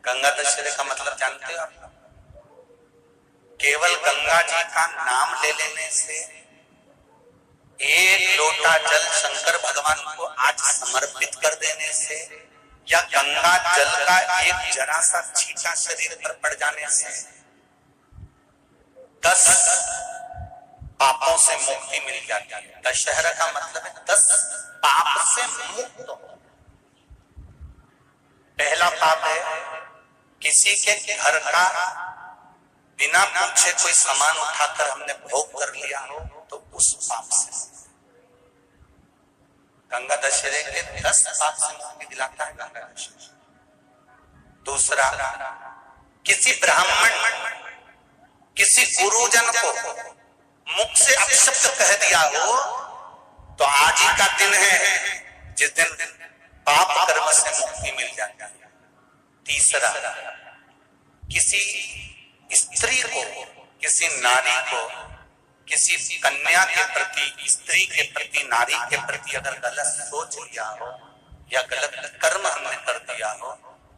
गंगा दशहरे का मतलब जानते हो आप? केवल गंगा जी का नाम ले लेने से, एक लोटा जल शंकर भगवान को आज समर्पित कर देने से, या गंगा जल का एक जरा सा छींटा शरीर पर पड़ जाने से 10 पापों से मुक्ति मिल जाती है। दशहरा का मतलब है 10 पाप से मुक्त हो। पहला पाप है किसी के घर का बिना पूछे कोई सामान उठाकर हमने भोग कर लिया हो, तो उस पाप से। गंगा दशहरे के 10 पाप से मुक्ति दिलाता है गंगा दशहरा। दूसरा, किसी ब्राह्मण किसी गुरुजन को मुख से अपशब्द कह दिया हो, तो आज ही का दिन है जिस दिन पाप कर्म से मुक्ति मिल जाती है। तीसरा, किसी स्त्री को, किसी नारी को, किसी कन्या के प्रति, स्त्री के प्रति, नारी के प्रति अगर गलत सोच लिया हो या गलत कर्म हमने कर दिया हो,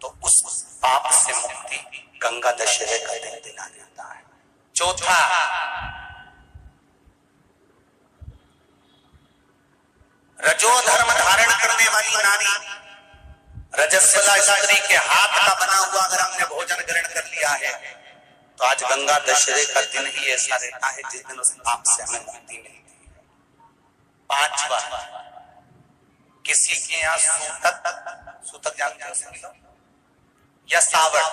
तो उस पाप से मुक्ति गंगा दशहरे का दिन दिला जाता है। चौथा, रजो धर्म धारण करने वाली नारी, रजस्वला स्त्री के हाथ का बना हुआ अगर हमने भोजन ग्रहण कर लिया है, तो आज गंगा दशहरे का दिन ही ऐसा रहता है जिस दिन उस पाप से हमें मुक्ति मिलती है। पांचवा, किसी के यहाँ सूतक जानते हो या सावड़।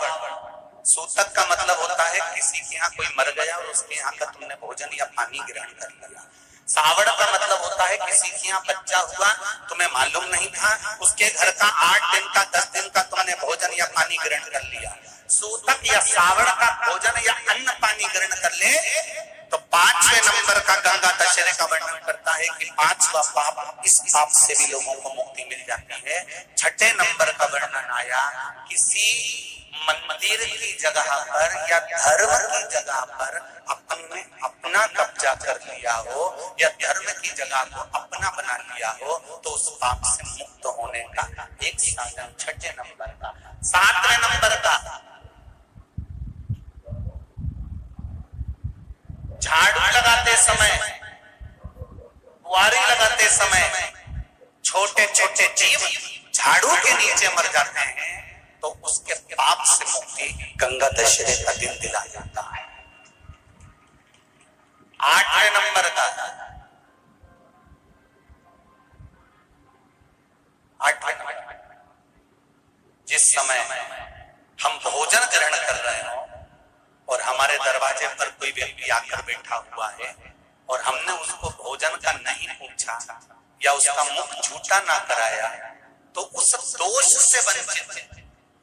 सूतक का मतलब होता है किसी के यहाँ कोई मर गया और उसके यहाँ का तुमने भोजन या पानी ग्रहण कर लिया। सावड़ का मतलब होता है किसी के यहाँ बच्चा हुआ, तुम्हें मालूम नहीं था, उसके घर का 8 दिन का 10 दिन का तुमने भोजन या पानी ग्रहण कर लिया। सूतक या सावड़ का भोजन या अन्न पानी ग्रहण कर ले, तो 5वें नंबर का गंगा दशहरे का वर्णन करता है कि 5वां पाप, इस पाप से भी लोगों को मुक्ति मिल जाती है। 6ठे नंबर का वर्णन आया, किसी मंदिर की जगह पर या धर्म की जगह पर अपना कब्जा कर लिया हो या धर्म की जगह को अपना बना लिया हो, तो उस पाप से मुक्त होने का एक साधन 6ठे नंबर का। 7वें नंबर का, झाड़ू लगाते समय, बुआरी लगाते समय छोटे छोटे जीव झाड़ू के नीचे मर जाते हैं, तो उसके पाप से मुक्ति गंगा दशहरे का दिन दिला जाता है। 8वें नंबर का, 8वें नंबर, जिस समय हम भोजन ग्रहण कर रहे हो और हमारे दरवाजे पर कोई व्यक्ति आकर बैठा हुआ है और हमने उसको भोजन का नहीं पूछा या उसका मुख झूठा ना कराया, तो उस दोष से वंचित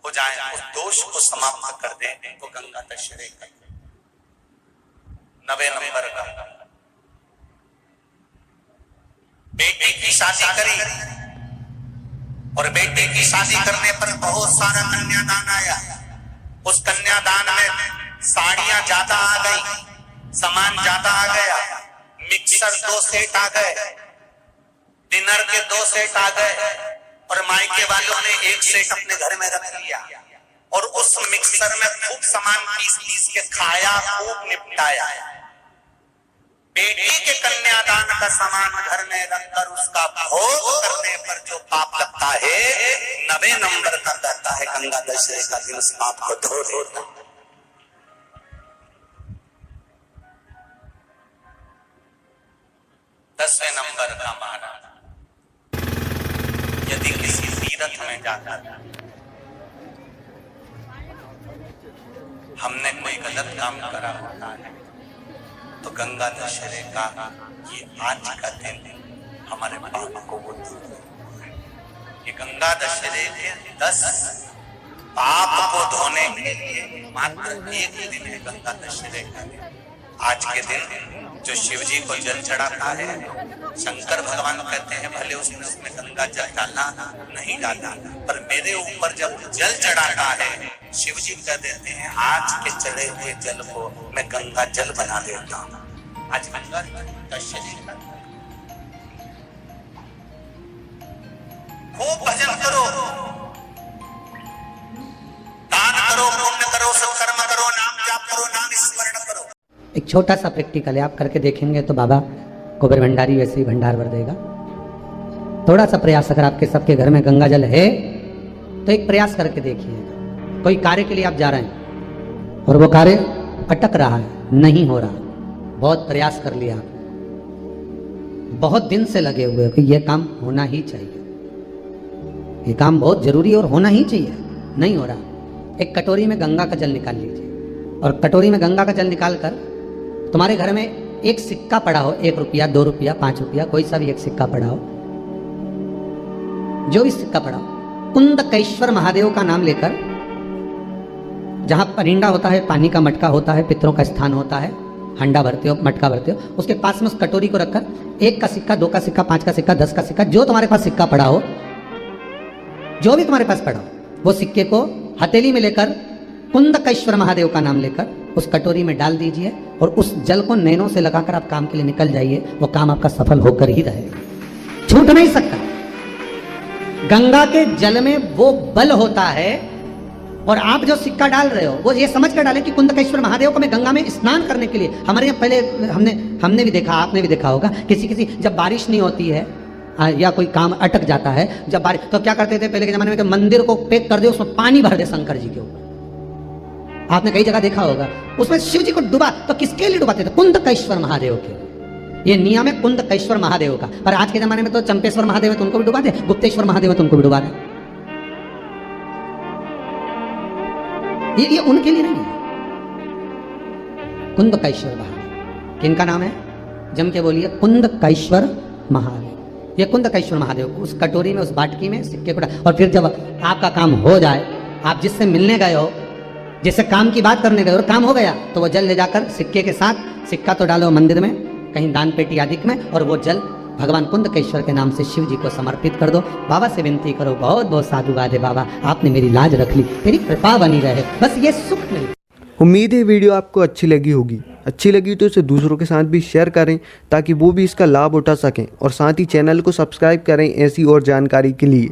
हो जाए, उस दोष को समाप्त कर दे, तो गंगा दशहरे का। 9वें नंबर का, बेटी की शादी करी और बेटी की शादी करने पर बहुत सारा कन्यादान आया। उस कन्यादान में साड़ियां ज्यादा आ गई, सामान ज्यादा आ गया, मिक्सर 2 सेट आ गए, डिनर के 2 सेट आ गए, और मायके वालों ने 1 सेट अपने घर में रख लिया और उस मिक्सर में खूब सामान पीस के खाया, खूब निपटाया। बेटी के कन्यादान का सामान घर में रखकर उसका भोग करने पर जो पाप लगता है, 9वें नंबर का कहता है गंगा दशहरे का दिन उस पाप को धो देता है। 10वें नंबर का महाराज, यदि किसी तीर्थ में जाकर हमने कोई गलत काम करा होता है, तो गंगा दशहरे का ये आज का दिन हमारे पाप को वो दूर करता है। ये गंगा दशहरे के 10 पाप को धोने के लिए मात्र एक दिन है गंगा दशहरे का दिन। आज के दिन जो शिव जी को जल चढ़ाता है, शंकर भगवान कहते हैं भले उसने गंगा जल डाला नहीं डाला, पर मेरे ऊपर जब जल चढ़ाता है, शिव जी कह देते हैं आज के चढ़े हुए जल को मैं गंगा जल बना देता हूँ। आज गंगा दशहरे का खूब भजन करो, दान करो, पुण्य करो, सत्कर्म करो, नाम जाप करो, नाम स्मरण करो। एक छोटा सा प्रैक्टिकल है, आप करके देखेंगे तो बाबा कुबेर भंडारी वैसे ही भंडार भर देगा। थोड़ा सा प्रयास, अगर आपके सबके घर में गंगा जल है तो एक प्रयास करके देखिएगा। कोई कार्य के लिए आप जा रहे हैं और वो कार्य अटक रहा है, नहीं हो रहा, बहुत प्रयास कर लिया, बहुत दिन से लगे हुए कि यह काम होना ही चाहिए, ये काम बहुत जरूरी है और होना ही चाहिए, नहीं हो रहा। एक कटोरी में गंगा का जल निकाल लीजिए और कटोरी में गंगा का जल निकाल कर तुम्हारे घर में एक सिक्का पड़ा हो, 1 रुपया, 2 रुपया, 5 रुपया, कोई सा भी एक सिक्का पड़ा हो, जो भी सिक्का पड़ा हो, कुंदकेश्वर महादेव का नाम लेकर, जहां परिंडा होता है, पानी का मटका होता है, पितरों का स्थान होता है, हंडा भरते हो, मटका भरते हो, उसके पास में उस कटोरी को रखकर 1 का सिक्का, 2 का सिक्का, 5 का सिक्का, 10 का सिक्का, जो तुम्हारे पास सिक्का पड़ा हो, जो भी तुम्हारे पास पड़ा हो, वो सिक्के को हथेली में लेकर कुंदकेश्वर महादेव का नाम लेकर उस कटोरी में डाल दीजिए और उस जल को नैनों से लगाकर आप काम के लिए निकल जाइए। वो काम आपका सफल होकर ही रहेगा, छूट नहीं सकता। गंगा के जल में वो बल होता है और आप जो सिक्का डाल रहे हो वो ये समझ कर डालें कि कुंदकेश्वर महादेव को मैं गंगा में स्नान करने के लिए। हमारे यहाँ पहले हमने भी देखा, आपने भी देखा होगा, किसी जब बारिश नहीं होती है या कोई काम अटक जाता है, जब बारिश, तो क्या करते थे पहले के जमाने में कि मंदिर को पैक कर दे, उसमें पानी भर दे शंकर जी के ऊपर। आपने कई जगह देखा होगा, उसमें शिव जी को डुबा, तो किसके लिए डुबाते थे? कुंदकेश्वर महादेव के। ये नियम है कुंदकेश्वर महादेव का। पर आज के जमाने में तो चंपेश्वर महादेव है तो उनको भी डुबा दे, गुप्तेश्वर महादेव है तो उनको भी डुबा दे। ये उनके लिए नहीं है। कुंदकेश्वर महादेव किनका नाम है? जम के बोलिए, कुंदकेश्वर महादेव। ये कुंदकेश्वर महादेव को उस कटोरी में, उस बाटकी में सिक्के को, और फिर जब आपका काम हो जाए, आप जिससे मिलने गए हो, जिससे काम की बात करने गए और काम हो गया, तो वो जल ले जाकर सिक्के के साथ, सिक्का तो डालो मंदिर में, कहीं दान पेटी आदि में, और वो जल भगवान कुंदकेश्वर के नाम से शिव जी को समर्पित कर दो। बाबा से विनती करो, बहुत बहुत साधुवाद है बाबा, आपने मेरी लाज रख ली, तेरी कृपा बनी रहे, बस ये सुख मिले। उम्मीद है वीडियो आपको अच्छी लगी होगी। अच्छी लगी तो इसे दूसरों के साथ भी शेयर करें ताकि वो भी इसका लाभ उठा सकें, और साथ ही चैनल को सब्सक्राइब करें ऐसी और जानकारी के लिए।